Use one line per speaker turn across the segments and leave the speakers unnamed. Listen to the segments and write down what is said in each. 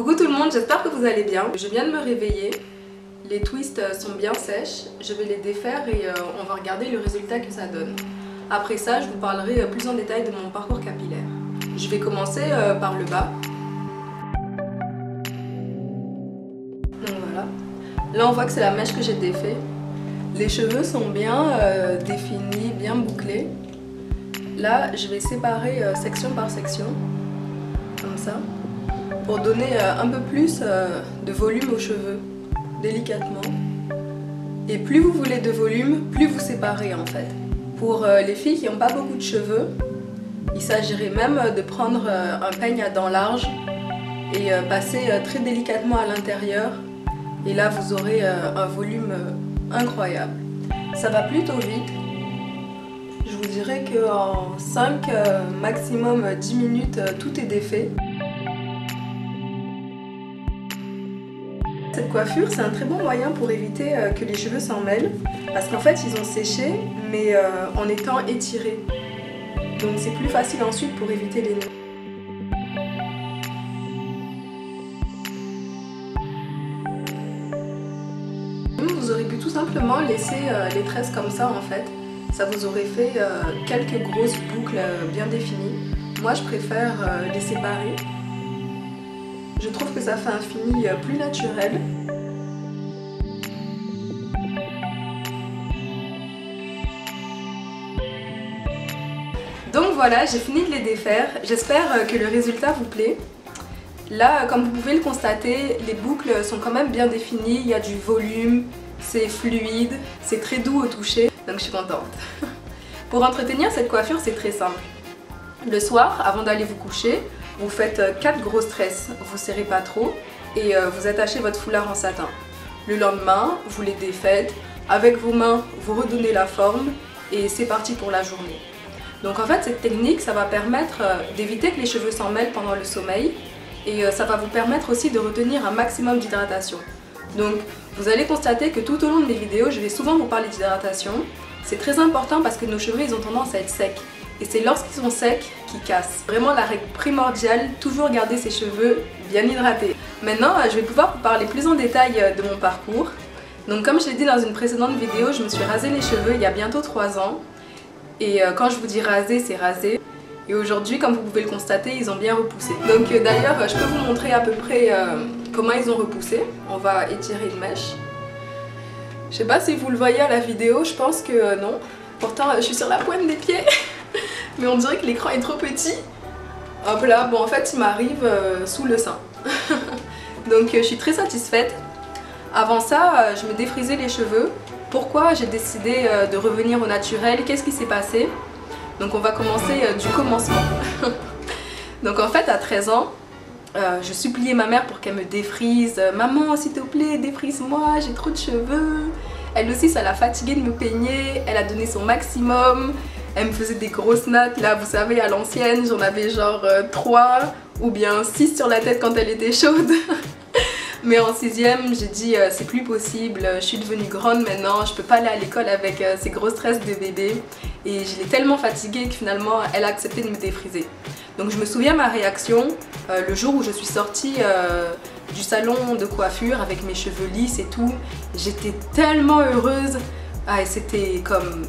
Coucou tout le monde, j'espère que vous allez bien. Je viens de me réveiller, les twists sont bien sèches, je vais les défaire et on va regarder le résultat que ça donne. Après ça, je vous parlerai plus en détail de mon parcours capillaire. Je vais commencer par le bas. Donc voilà. Là on voit que c'est la mèche que j'ai défait. Les cheveux sont bien définis, bien bouclés. Là, je vais séparer section par section, comme ça, pour donner un peu plus de volume aux cheveux, délicatement. Et plus vous voulez de volume, plus vous séparez en fait. Pour les filles qui n'ont pas beaucoup de cheveux, il s'agirait même de prendre un peigne à dents larges et passer très délicatement à l'intérieur. Et là, vous aurez un volume incroyable. Ça va plutôt vite. Je vous dirais qu'en 5, maximum 10 minutes, tout est défait. Cette coiffure, c'est un très bon moyen pour éviter que les cheveux s'en mêlent. Parce qu'en fait, ils ont séché, mais en étant étirés. Donc c'est plus facile ensuite pour éviter les nœuds. Vous aurez pu tout simplement laisser les tresses comme ça en fait. Ça vous aurait fait quelques grosses boucles bien définies. Moi je préfère les séparer. Je trouve que ça fait un fini plus naturel. Donc voilà, j'ai fini de les défaire. J'espère que le résultat vous plaît. Là, comme vous pouvez le constater, les boucles sont quand même bien définies. Il y a du volume, c'est fluide, c'est très doux au toucher. Donc je suis contente. Pour entretenir cette coiffure, c'est très simple. Le soir, avant d'aller vous coucher, vous faites 4 grosses tresses. Vous serrez pas trop et vous attachez votre foulard en satin. Le lendemain, vous les défaites. Avec vos mains, vous redonnez la forme et c'est parti pour la journée. Donc en fait, cette technique, ça va permettre d'éviter que les cheveux s'en mêlent pendant le sommeil et ça va vous permettre aussi de retenir un maximum d'hydratation. Donc vous allez constater que tout au long de mes vidéos, je vais souvent vous parler d'hydratation. C'est très important parce que nos cheveux, ils ont tendance à être secs. Et c'est lorsqu'ils sont secs qu'ils cassent. Vraiment la règle primordiale, toujours garder ses cheveux bien hydratés. Maintenant, je vais pouvoir vous parler plus en détail de mon parcours. Donc comme je l'ai dit dans une précédente vidéo, je me suis rasé les cheveux il y a bientôt 3 ans. Et quand je vous dis raser, c'est raser. Et aujourd'hui, comme vous pouvez le constater, ils ont bien repoussé. Donc d'ailleurs, je peux vous montrer à peu près comment ils ont repoussé. On va étirer une mèche. Je sais pas si vous le voyez à la vidéo, je pense que non. Pourtant, je suis sur la pointe des pieds. Mais on dirait que l'écran est trop petit. Hop là, bon en fait, il m'arrive sous le sein. Donc je suis très satisfaite. Avant ça, je me défrisais les cheveux. Pourquoi j'ai décidé de revenir au naturel? Qu'est-ce qui s'est passé? Donc on va commencer du commencement. Donc en fait à 13 ans, je suppliais ma mère pour qu'elle me défrise. Maman s'il te plaît défrise-moi, j'ai trop de cheveux. Elle aussi ça l'a fatiguée de me peigner, elle a donné son maximum. Elle me faisait des grosses nattes là, vous savez à l'ancienne, j'en avais genre 3 ou bien 6 sur la tête quand elle était chaude. Mais en 6e, j'ai dit c'est plus possible, je suis devenue grande maintenant, je peux pas aller à l'école avec ces grosses tresses de bébé. Et je l'ai tellement fatiguée que finalement elle a accepté de me défriser. Donc je me souviens ma réaction le jour où je suis sortie du salon de coiffure avec mes cheveux lisses et tout. J'étais tellement heureuse, et c'était comme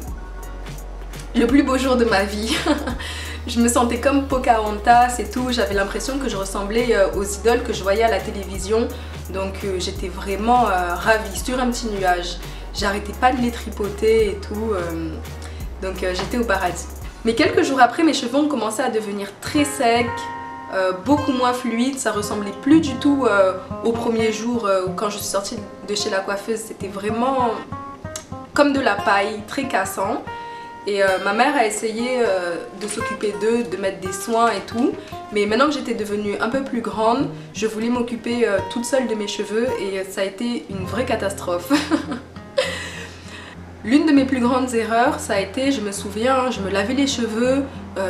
le plus beau jour de ma vie. Je me sentais comme Pocahontas et tout, j'avais l'impression que je ressemblais aux idoles que je voyais à la télévision. Donc j'étais vraiment ravie, sur un petit nuage. J'arrêtais pas de les tripoter et tout, donc j'étais au paradis. Mais quelques jours après, mes cheveux ont commencé à devenir très secs, beaucoup moins fluides. Ça ressemblait plus du tout au premier jour où quand je suis sortie de chez la coiffeuse. C'était vraiment comme de la paille, très cassant. Et ma mère a essayé de s'occuper d'eux, de mettre des soins et tout. Mais maintenant que j'étais devenue un peu plus grande, je voulais m'occuper toute seule de mes cheveux et ça a été une vraie catastrophe. L'une de mes plus grandes erreurs, ça a été, je me souviens, je me lavais les cheveux,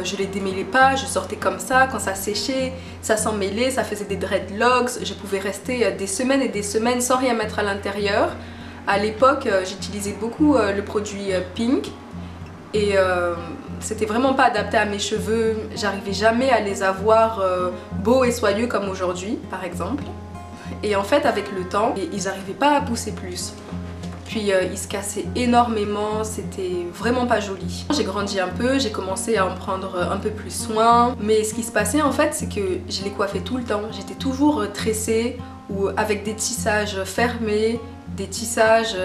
je les démêlais pas, je sortais comme ça, quand ça séchait, ça s'en mêlait, ça faisait des dreadlocks, je pouvais rester des semaines et des semaines sans rien mettre à l'intérieur. À l'époque, j'utilisais beaucoup le produit Pink. et c'était vraiment pas adapté à mes cheveux. J'arrivais jamais à les avoir beaux et soyeux comme aujourd'hui par exemple. Et en fait avec le temps, ils n'arrivaient pas à pousser plus. Puis ils se cassaient énormément, c'était vraiment pas joli. J'ai grandi un peu, j'ai commencé à en prendre un peu plus soin. Mais ce qui se passait en fait, c'est que je les coiffais tout le temps. J'étais toujours tressée ou avec des tissages fermés, des tissages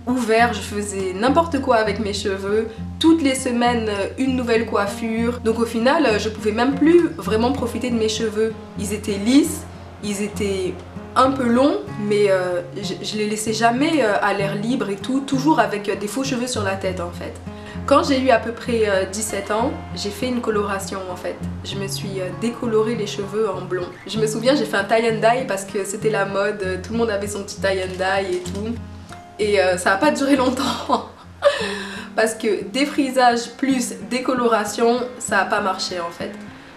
ouverts. Je faisais n'importe quoi avec mes cheveux. Toutes les semaines, une nouvelle coiffure. Donc au final, je pouvais même plus vraiment profiter de mes cheveux. Ils étaient lisses, ils étaient un peu longs, mais je les laissais jamais à l'air libre et tout, toujours avec des faux cheveux sur la tête en fait. Quand j'ai eu à peu près 17 ans, j'ai fait une coloration en fait. Je me suis décoloré les cheveux en blond. Je me souviens, j'ai fait un tie and dye parce que c'était la mode, tout le monde avait son petit tie and dye et tout. Et ça n'a pas duré longtemps parce que défrisage plus décoloration, ça n'a pas marché en fait.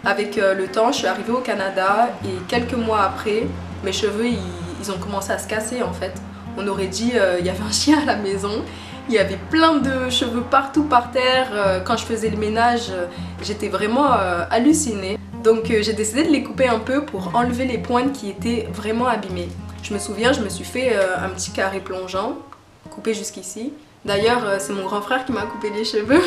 Avec le temps, je suis arrivée au Canada et quelques mois après, mes cheveux ils ont commencé à se casser en fait. On aurait dit il y avait un chien à la maison, il y avait plein de cheveux partout par terre. Quand je faisais le ménage, j'étais vraiment hallucinée. Donc j'ai décidé de les couper un peu pour enlever les pointes qui étaient vraiment abîmées. Je me souviens, je me suis fait un petit carré plongeant, coupé jusqu'ici. D'ailleurs, c'est mon grand frère qui m'a coupé les cheveux.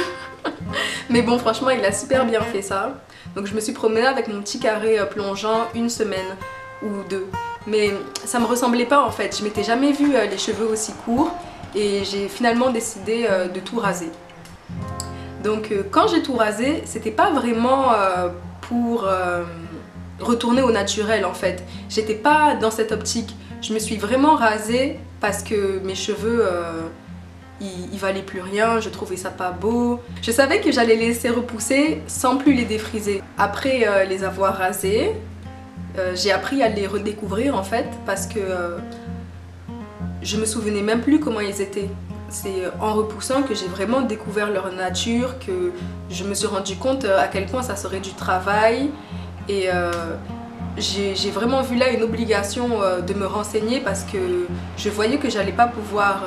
Mais bon, franchement, il a super bien fait ça. Donc je me suis promenée avec mon petit carré plongeant une semaine ou deux. Mais ça me ressemblait pas en fait, je m'étais jamais vue les cheveux aussi courts et j'ai finalement décidé de tout raser. Donc quand j'ai tout rasé, c'était pas vraiment pour retourner au naturel en fait. J'étais pas dans cette optique, je me suis vraiment rasée parce que mes cheveux ils valaient plus rien, je trouvais ça pas beau. Je savais que j'allais les laisser repousser sans plus les défriser. Après les avoir rasés, j'ai appris à les redécouvrir en fait parce que je me souvenais même plus comment ils étaient. C'est en repoussant que j'ai vraiment découvert leur nature, que je me suis rendu compte à quel point ça serait du travail et j'ai vraiment vu là une obligation de me renseigner parce que je voyais que j'allais pas pouvoir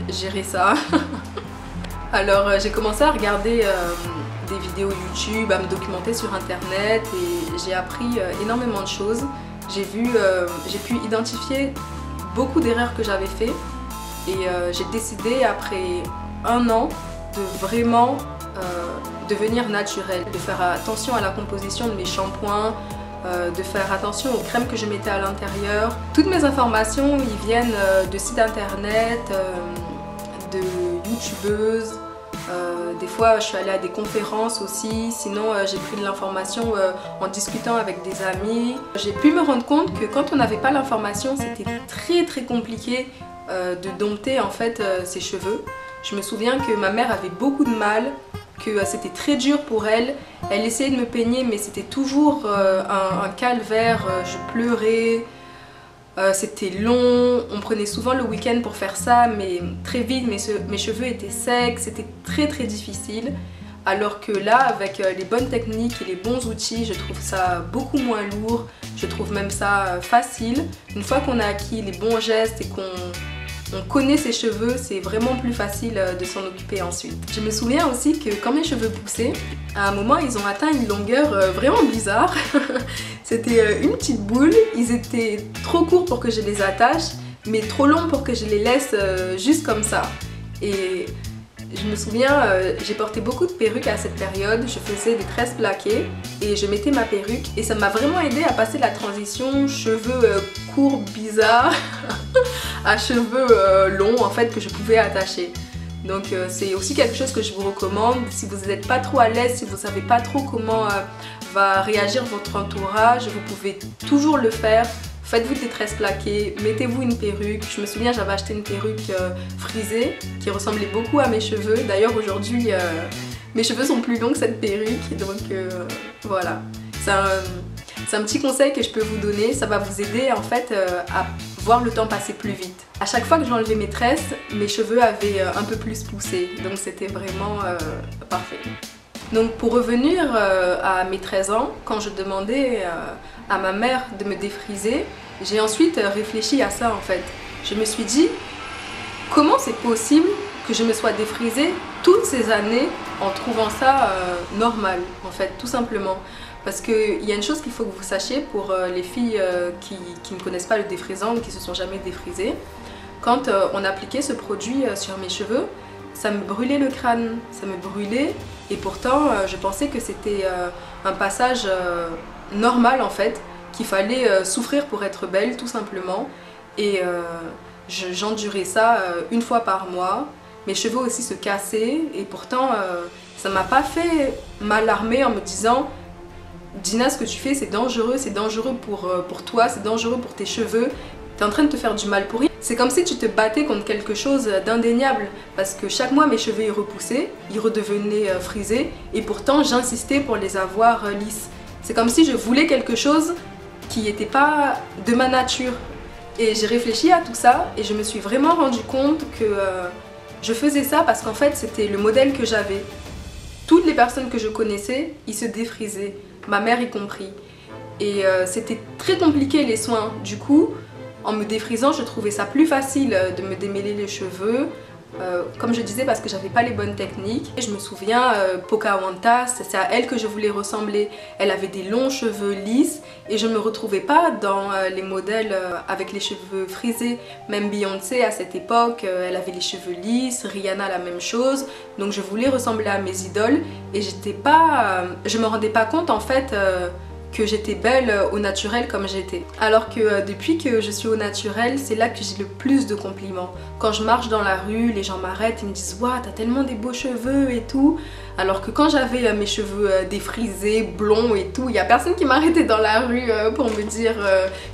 gérer ça. Alors j'ai commencé à regarder des vidéos YouTube, à me documenter sur internet et j'ai appris énormément de choses. J'ai pu identifier beaucoup d'erreurs que j'avais fait et j'ai décidé après un an de vraiment devenir naturelle, de faire attention à la composition de mes shampoings, de faire attention aux crèmes que je mettais à l'intérieur. Toutes mes informations ils viennent de sites internet, de youtubeuses. Des fois je suis allée à des conférences aussi, sinon j'ai pris de l'information en discutant avec des amis. J'ai pu me rendre compte que quand on n'avait pas l'information, c'était très compliqué de dompter en fait ses cheveux. Je me souviens que ma mère avait beaucoup de mal, que c'était très dur pour elle. Elle essayait de me peigner mais c'était toujours un calvaire, je pleurais. C'était long, on prenait souvent le week-end pour faire ça, mais très vite mes cheveux étaient secs, c'était très difficile. Alors que là, avec les bonnes techniques et les bons outils, je trouve ça beaucoup moins lourd, je trouve même ça facile. Une fois qu'on a acquis les bons gestes et qu'on connaît ses cheveux, c'est vraiment plus facile de s'en occuper ensuite. Je me souviens aussi que quand mes cheveux poussaient, à un moment ils ont atteint une longueur vraiment bizarre. C'était une petite boule, ils étaient trop courts pour que je les attache, mais trop longs pour que je les laisse juste comme ça. Et je me souviens, j'ai porté beaucoup de perruques à cette période, je faisais des tresses plaquées et je mettais ma perruque et ça m'a vraiment aidé à passer la transition cheveux courts bizarres à cheveux longs en fait que je pouvais attacher. Donc c'est aussi quelque chose que je vous recommande si vous n'êtes pas trop à l'aise, si vous ne savez pas trop comment va réagir votre entourage, vous pouvez toujours le faire. Faites-vous des tresses plaquées, mettez-vous une perruque. Je me souviens, j'avais acheté une perruque frisée qui ressemblait beaucoup à mes cheveux. D'ailleurs, aujourd'hui, mes cheveux sont plus longs que cette perruque. Donc voilà. C'est un petit conseil que je peux vous donner. Ça va vous aider en fait à voir le temps passer plus vite. À chaque fois que j'enlevais mes tresses, mes cheveux avaient un peu plus poussé. Donc c'était vraiment parfait. Donc pour revenir à mes 13 ans, quand je demandais à ma mère de me défriser, j'ai ensuite réfléchi à ça en fait. Je me suis dit, comment c'est possible que que je me sois défrisée toutes ces années en trouvant ça normal, en fait, tout simplement. Parce qu'il y a une chose qu'il faut que vous sachiez pour les filles qui ne connaissent pas le défrisant ou qui se sont jamais défrisées. Quand on appliquait ce produit sur mes cheveux, ça me brûlait le crâne, ça me brûlait, et pourtant je pensais que c'était un passage normal en fait, qu'il fallait souffrir pour être belle tout simplement. Et j'endurais ça une fois par mois. Mes cheveux aussi se cassaient, et pourtant ça m'a pas fait m'alarmer en me disant Gina, ce que tu fais c'est dangereux pour toi, c'est dangereux pour tes cheveux, t'es en train de te faire du mal pour rien. C'est comme si tu te battais contre quelque chose d'indéniable, parce que chaque mois mes cheveux ils repoussaient, ils redevenaient frisés, et pourtant j'insistais pour les avoir lisses. C'est comme si je voulais quelque chose qui n'était pas de ma nature. Et j'ai réfléchi à tout ça et je me suis vraiment rendu compte que je faisais ça parce qu'en fait c'était le modèle que j'avais. Toutes les personnes que je connaissais, ils se défrisaient, ma mère y compris. Et c'était très compliqué les soins. Du coup, en me défrisant, je trouvais ça plus facile de me démêler les cheveux. Comme je disais, parce que j'avais pas les bonnes techniques. Et je me souviens, Pocahontas, c'est à elle que je voulais ressembler. Elle avait des longs cheveux lisses et je me retrouvais pas dans les modèles avec les cheveux frisés. Même Beyoncé à cette époque, elle avait les cheveux lisses, Rihanna la même chose. Donc je voulais ressembler à mes idoles et je me rendais pas compte en fait que j'étais belle au naturel comme j'étais. Alors que depuis que je suis au naturel, c'est là que j'ai le plus de compliments. Quand je marche dans la rue, les gens m'arrêtent, ils me disent « Waouh, t'as tellement des beaux cheveux et tout ». Alors que quand j'avais mes cheveux défrisés, blonds et tout, il n'y a personne qui m'arrêtait dans la rue pour me dire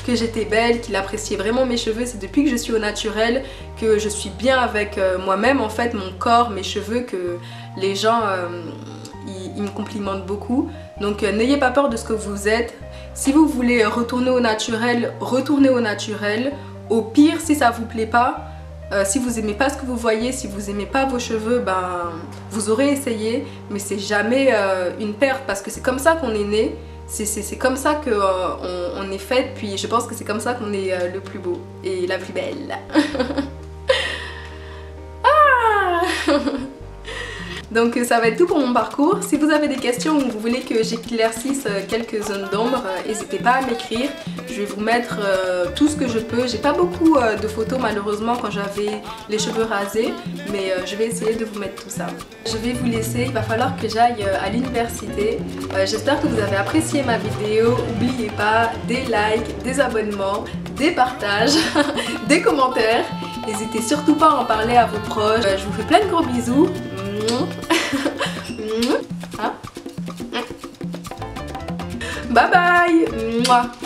que j'étais belle, qu'il appréciait vraiment mes cheveux. C'est depuis que je suis au naturel, que je suis bien avec moi-même, en fait, mon corps, mes cheveux, que les gens ils me complimentent beaucoup. Donc n'ayez pas peur de ce que vous êtes. Si vous voulez retourner au naturel, retournez au naturel. Au pire, si ça vous plaît pas, si vous aimez pas ce que vous voyez, si vous aimez pas vos cheveux, ben vous aurez essayé, mais c'est jamais une perte parce que c'est comme ça qu'on est né. C'est comme ça qu'on est fait, puis je pense que c'est comme ça qu'on est le plus beau et la plus belle. Ah Donc ça va être tout pour mon parcours. Si vous avez des questions ou vous voulez que j'éclaircisse quelques zones d'ombre, n'hésitez pas à m'écrire. Je vais vous mettre tout ce que je peux. J'ai pas beaucoup de photos malheureusement quand j'avais les cheveux rasés, mais je vais essayer de vous mettre tout ça. Je vais vous laisser, il va falloir que j'aille à l'université. J'espère que vous avez apprécié ma vidéo. N'oubliez pas des likes, des abonnements, des partages, des commentaires. N'hésitez surtout pas à en parler à vos proches. Je vous fais plein de gros bisous. Bye bye.